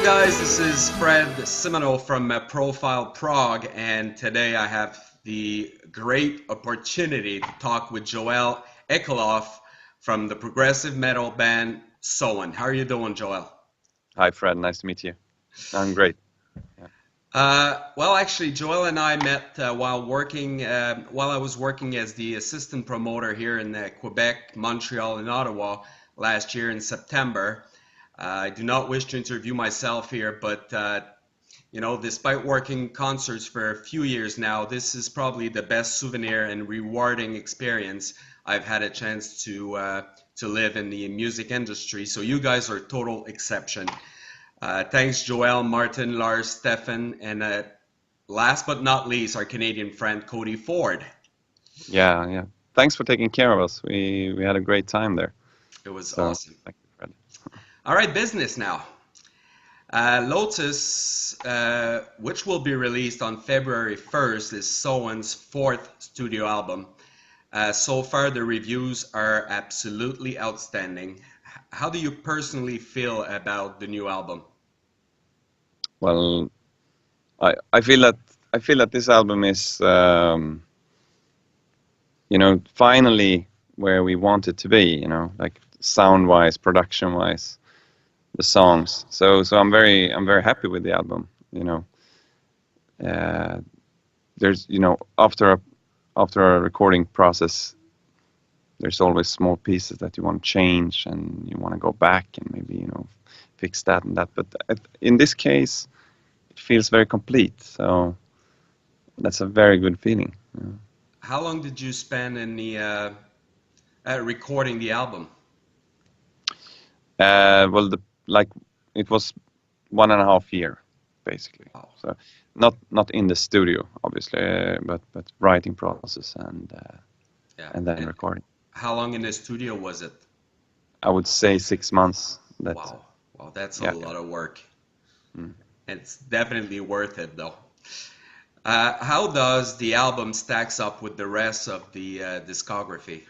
guys, this is Fred Simino from Profil Prague, and today I have the great opportunity to talk with Joel Ekelof from the progressive metal band Soen. How are you doing, Joel? Hi, Fred. Nice to meet you. I'm great. Yeah. Well, actually, Joel and I met while I was working as the assistant promoter here in Quebec, Montreal, and Ottawa last year in September. I do not wish to interview myself here, but despite working concerts for a few years now, this is probably the best souvenir and rewarding experience I've had a chance to live in the music industry. So you guys are a total exception. Thanks, Joel, Martin, Lars, Stefan, and last but not least, our Canadian friend Cody Ford. Yeah. Thanks for taking care of us. We had a great time there. It was So awesome. thank you, Fred. All right, business now. Lotus, which will be released on February 1st, is Soen's fourth studio album. So far, the reviews are absolutely outstanding. How do you personally feel about the new album? Well, I feel that this album is finally where we want it to be. Like sound-wise, production-wise, the songs. So I'm very happy with the album. There's after a recording process, there's always small pieces that you want to change and you want to go back and maybe fix that and that. But in this case, it feels very complete. So that's a very good feeling. How long did you spend in the recording the album? Well, it was 1.5 year basically. Wow. So not in the studio, obviously, but writing process and Yeah. and then recording. How long in the studio was it? I would say 6 months. Wow, that's a Yeah. lot of work. Mm. It's definitely worth it, though. How does the album stacks up with the rest of the discography?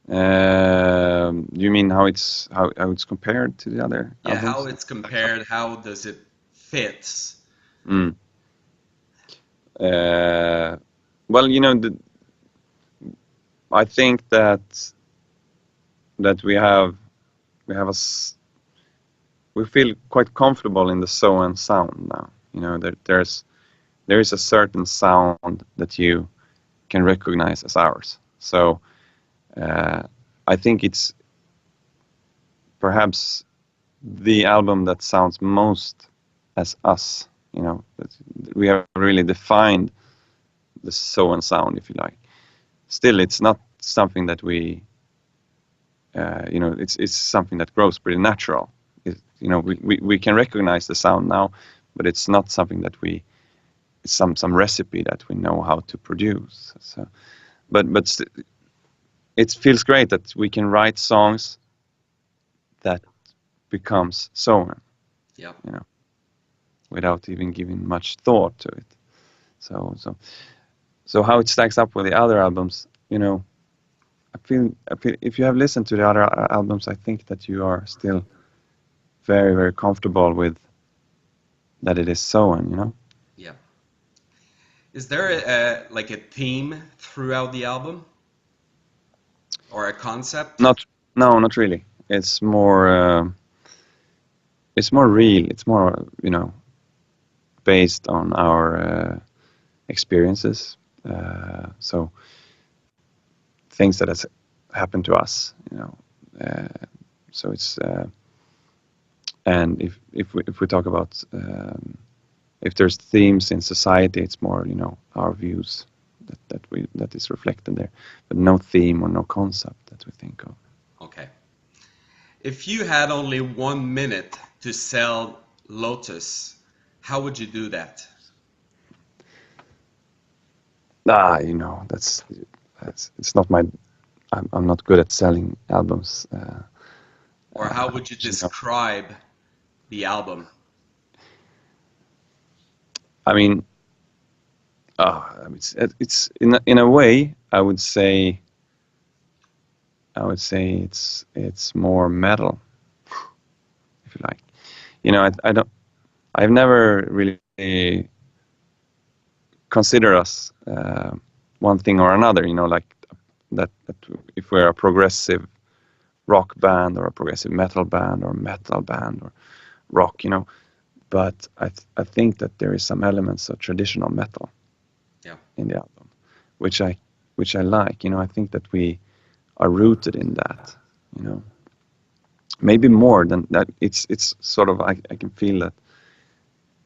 You mean how it's compared to the other Yeah, how albums? it's compared, how does it fit? Mm. Well, I think that we feel quite comfortable in the Soen sound now. There is a certain sound that you can recognize as ours. So I think it's perhaps the album that sounds most as us. We have really defined the Soen sound, if you like. Still, it's not something that it's something that grows pretty natural. We can recognize the sound now, but it's not something that it's some recipe that we know how to produce. So, but it feels great that we can write songs that becomes Soen, Yeah. without even giving much thought to it. So how it stacks up with the other albums, I feel if you have listened to the other albums, I think that you are still very, very comfortable with that it is Soen. Yeah. Is there like a theme throughout the album or a concept? No, not really. It's more real. It's more, based on our experiences. So things that has happened to us, so it's and if we talk about if there's themes in society, it's more our views that is reflected there, but no theme or no concept that we think of. Okay. If you had only 1 minute to sell Lotus, how would you do that? That's it's not my. I'm not good at selling albums. Or how would you you know, describe the album? I mean, it's in a way I would say it's more metal, if you like. you know, I've never really considered us one thing or another, you know, like that if we're a progressive rock band or a progressive metal band or metal band or rock, you know, but I think that there is some elements of traditional metal Yeah. in the album, which I like, you know. I think that we are rooted in that, you know, maybe more than that. It's sort of, I can feel that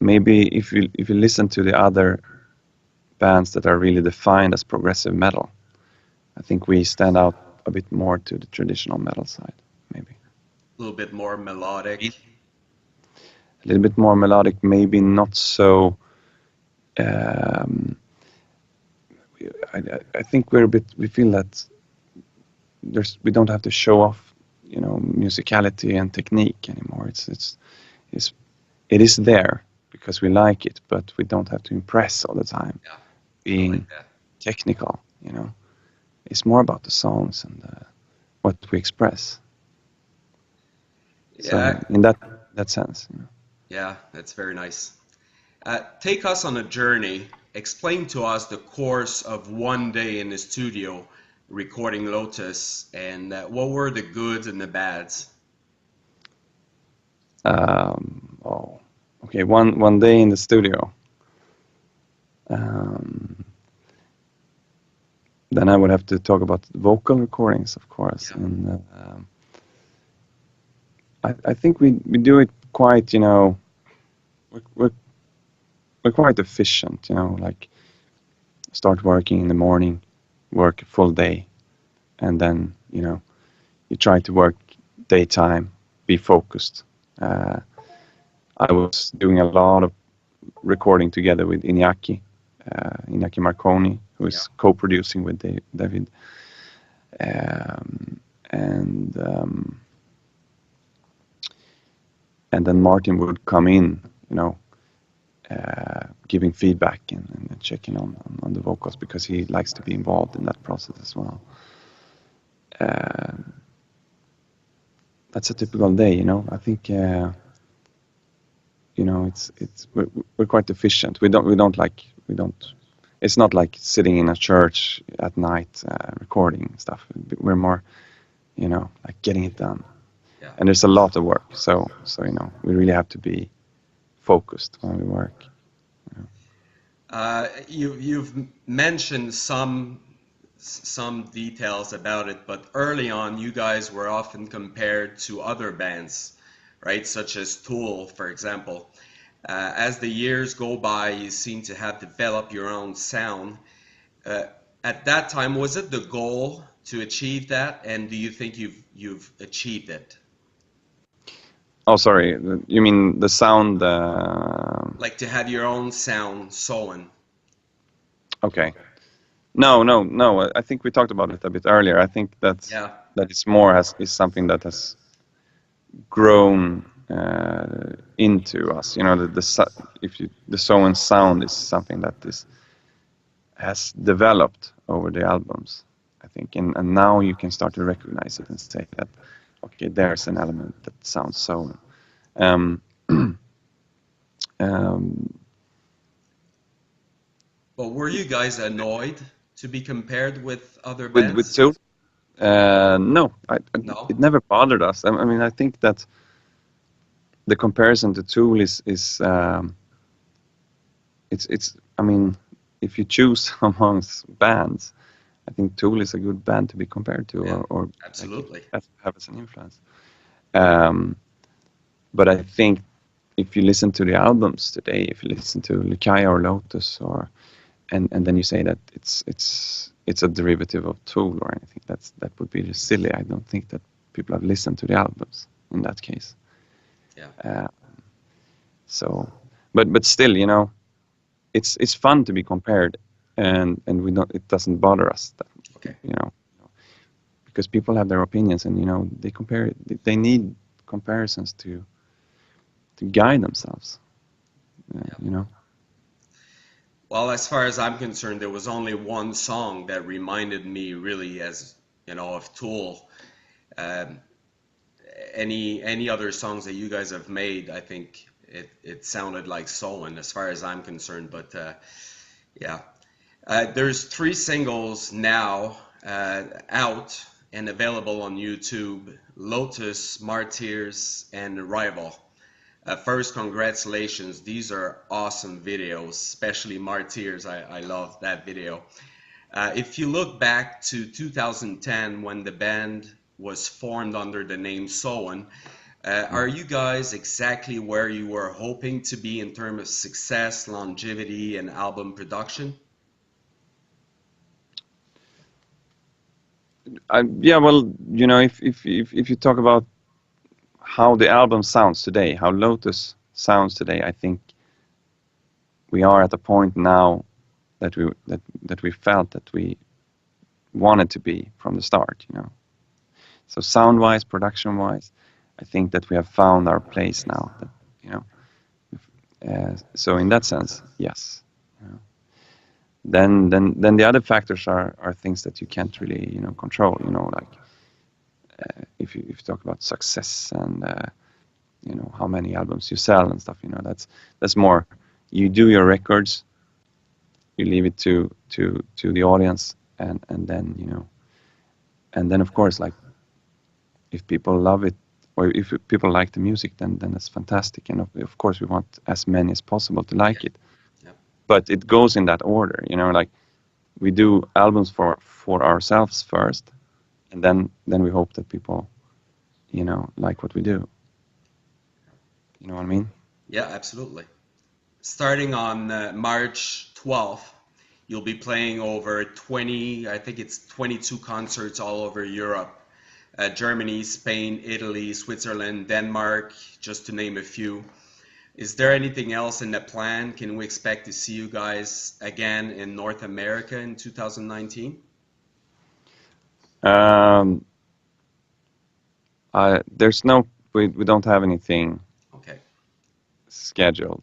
maybe if you listen to the other bands that are really defined as progressive metal, I think we stand out a bit more to the traditional metal side, maybe. A little bit more melodic. A little bit more melodic, maybe not so. Um, I think we feel that we don't have to show off, you know, musicality and technique anymore. It is there because we like it, but we don't have to impress all the time, Yeah, I being like that. technical, you know. It's more about the songs and what we express. So Yeah, in that sense, you know. yeah, that's very nice. Take us on a journey. Explain to us the course of one day in the studio recording Lotus, and what were the goods and the bads? Oh, okay. One day in the studio. Um, then I would have to talk about vocal recordings, of course, Yeah, and I think we do it quite, you know, we're, we're we're quite efficient, you know, like start working in the morning, work a full day, and then, you know, you try to work daytime, be focused. Uh, I was doing a lot of recording together with Iñaki Marconi, who yeah, is co-producing with David, and and then Martin would come in, you know, giving feedback and checking on the vocals because he likes to be involved in that process as well. Uh, that's a typical day, you know. I think you know we're quite efficient. We don't. It's not like sitting in a church at night recording stuff. We're more, you know, like getting it done. yeah. And there's a lot of work, so you know we really have to be focused when we work. You've mentioned some details about it, but early on, you guys were often compared to other bands, right? Such as Tool, for example. As the years go by, you seem to have developed your own sound. Uh, at that time, was it the goal to achieve that? And do you think you've achieved it? Oh, sorry, you mean the sound? Like to have your own sound, Soen. Okay. No, no, no. I think we talked about it a bit earlier. I think Yeah, that it's more is something that has grown into us. You know, the Soen sound is something that is has developed over the albums, I think, and now you can start to recognize it and say that, okay, there's an element that sounds Soen. Um, um, but were you guys annoyed to be compared with other with bands? Tool, no, No? it never bothered us. I mean, I think that the comparison to Tool is it's. I mean, if you choose amongst bands, I think Tool is a good band to be compared to, Yeah, or like absolutely. have as an influence. Um, but I think if you listen to the albums today, if you listen to Lykaya or Lotus, or and then you say that it's a derivative of Tool or anything, that would be just silly. I don't think that people have listened to the albums in that case. Yeah. Uh, so, but still, you know, it's fun to be compared, and we don't. It doesn't bother us, that, Okay. you know, because people have their opinions, and you know, they compare. They need comparisons to guide themselves. Yeah. You know. Well, as far as I'm concerned, there was only one song that reminded me really, as you know, of Tool. Um, any other songs that you guys have made, I think it sounded like Soen as far as I'm concerned. But yeah, there's 3 singles now out and available on YouTube: Lotus, Martyrs, and Rival. First, congratulations. These are awesome videos, especially Martyrs. I love that video. If you look back to 2010 when the band was formed under the name Soen, Mm. are you guys exactly where you were hoping to be in terms of success, longevity, and album production? Yeah, well, if you talk about how the album sounds today, how Lotus sounds today, I think we are at a point now that we felt that we wanted to be from the start. So sound-wise, production-wise, I think that we have found our place now. You know, so in that sense, yes. Then the other factors are things that you can't really control. Like if you talk about success and how many albums you sell and stuff. That's more. You do your records, you leave it to the audience, and then of course, like, if people love it or if people like the music, then that's fantastic. And of course we want as many as possible to like it. Yeah. But it goes in that order. Like, we do albums for ourselves first, and then we hope that people like what we do. You know what I mean? Yeah, absolutely. Starting on March 12th, you'll be playing over 20, I think it's 22 concerts all over Europe. Germany, Spain, Italy, Switzerland, Denmark, just to name a few. Is there anything else in the plan? Can we expect to see you guys again in North America in 2019? um there's no we don't have anything Okay. scheduled.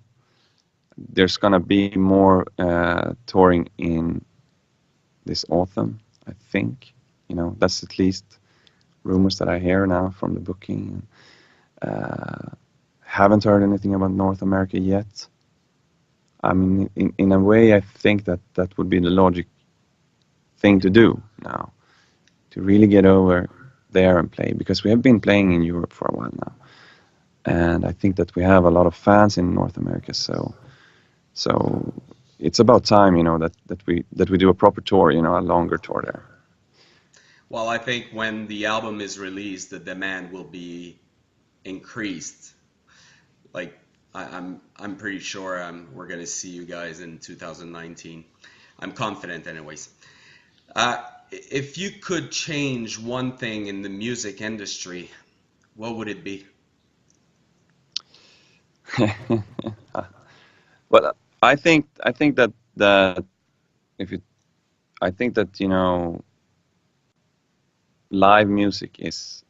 There's gonna be more touring in this autumn, I think. That's at least rumors that I hear now from the booking. Haven't heard anything about North America yet. I mean, in a way, I think that would be the logic thing to do now, to really get over there and play, because we have been playing in Europe for a while now, and I think that we have a lot of fans in North America. So it's about time, that we do a proper tour, a longer tour there. Well, I think when the album is released, the demand will be increased. Like I'm pretty sure we're gonna see you guys in 2019. I'm confident, anyways. If you could change one thing in the music industry, what would it be? Well, I think that if you I think that live music is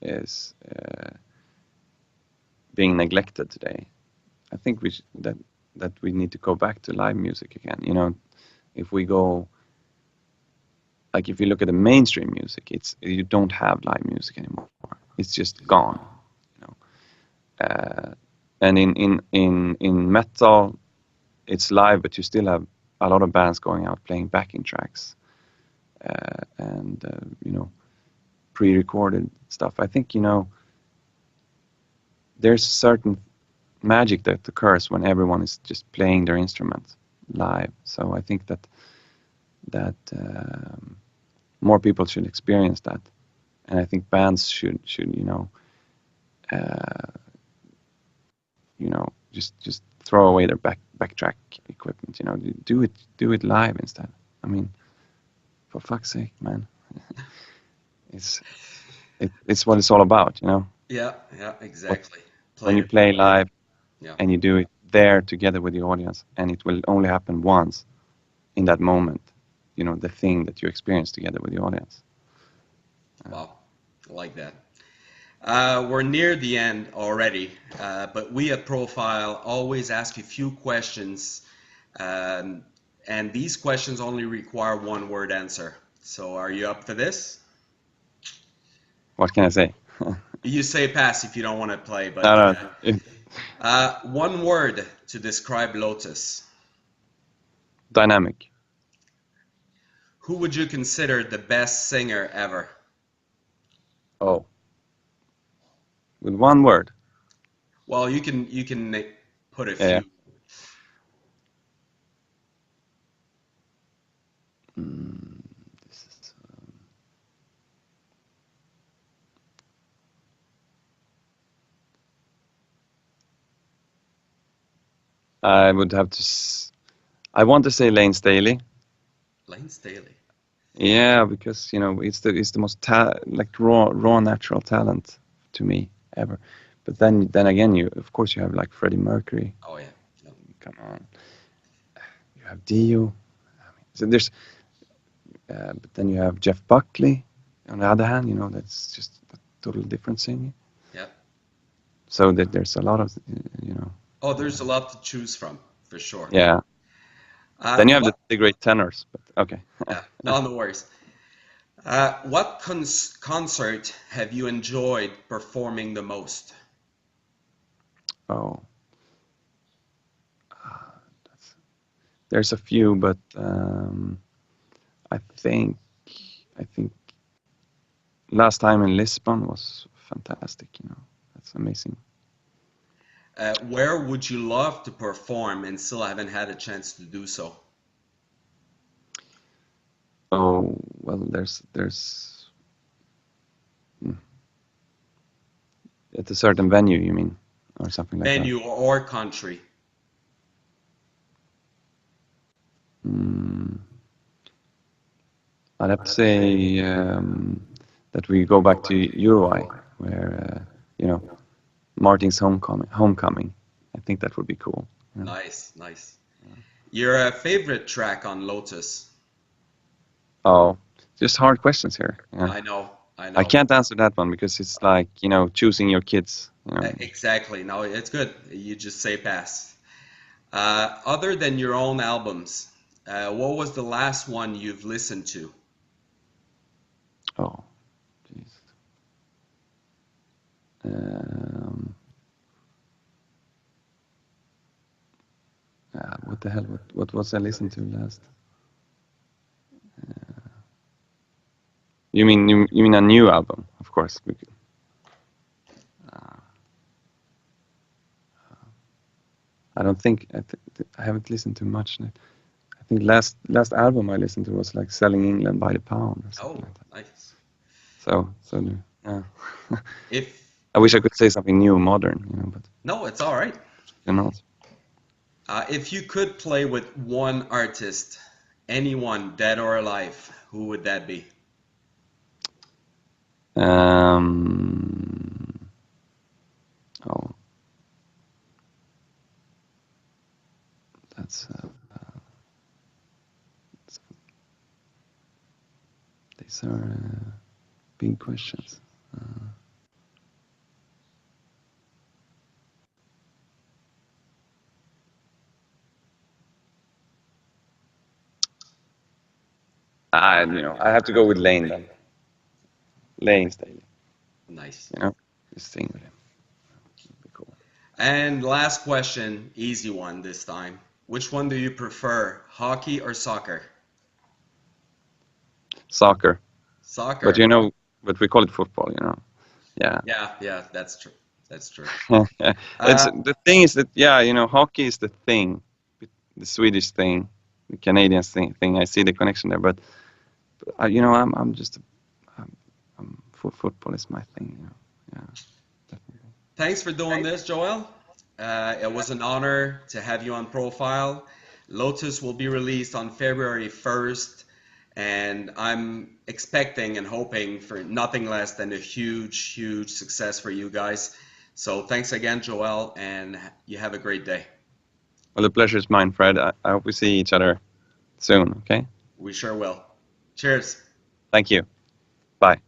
being neglected today. I think that we need to go back to live music again. If we go, like, if you look at the mainstream music, you don't have live music anymore. It's just gone. You know, and in metal, it's live, but you still have a lot of bands going out playing backing tracks, and pre-recorded stuff. I think there's certain magic that occurs when everyone is just playing their instrument live. So I think that more people should experience that, and I think bands should uh, just throw away their backtrack equipment. Do it live instead. I mean, for fuck's sake, man. it's it's what it's all about. Yeah, yeah, exactly. When Play you it. play live Yeah. and you do it there together with the audience, and it will only happen once in that moment. The thing that you experience together with the audience. Wow. I like that. We're near the end already, but we at Profile always ask a few questions, um, and these questions only require one word answer. So are you up for this? What can I say? You say pass if you don't want to play, but No, no. one word to describe Lotus. Dynamic. Who would you consider the best singer ever? Oh, with one word. Well, you can put a Yeah. Yeah. few. This is, I would have to. I want to say Lane Staley. Lane Staley. Yeah, because it's the most like raw natural talent to me ever. But then again, of course you have like Freddie Mercury. Oh yeah. Yeah. Come on, you have Dio. So there's, but then you have Jeff Buckley. On the other hand, that's just a totally different singing. Yeah. So that there's a lot of, you know. Oh, there's a lot to choose from, for sure. Yeah. Then you have What? the great tenors. But okay. Yeah, no worries. What concert have you enjoyed performing the most? Oh, there's a few, but I think I think last time in Lisbon was fantastic. That's amazing. Where would you love to perform and still haven't had a chance to do so? Oh well, there's at a certain venue, you mean, or something like that. Venue or country? I'd have to say that we go back to Uruguay, where Martin's homecoming. I think that would be cool. Nice, nice. Your favorite track on Lotus? Oh, just hard questions here. Yeah. I know, I I know. can't answer that one because it's like choosing your kids. Exactly. No, it's good. You just say pass. Other than your own albums, what was the last one you've listened to? Oh, jeez. What the hell? What was I listening to last? You mean a new album? Of course. I don't think I haven't listened to much. I think last album I listened to was like "Selling England by the Pound" or something Oh, like that. nice. So yeah. If I wish I could say something new, modern, but no, it's all right. not. If you could play with one artist, anyone, dead or alive, who would that be? Oh, that's these are big questions. I have to go with Lane then. Lane Staley. Nice. Just sing with him. It'd be cool. And last question, easy one this time. Which one do you prefer, hockey or soccer? Soccer, Soccer. but we call it football. Yeah. Yeah, that's true. That's true. It's Uh, the thing is that hockey is the thing, the Swedish thing, the Canadian thing. I see the connection there, but I'm just football is my thing. Yeah, definitely. Thanks for doing this, Joel. It was an honor to have you on Profile. Lotus will be released on February 1st, and I'm expecting and hoping for nothing less than a huge, huge success for you guys. So thanks again, Joel, and you have a great day. Well, the pleasure is mine, Fred. I hope we see each other soon. Okay. We sure will. Cheers. Thank you. Bye.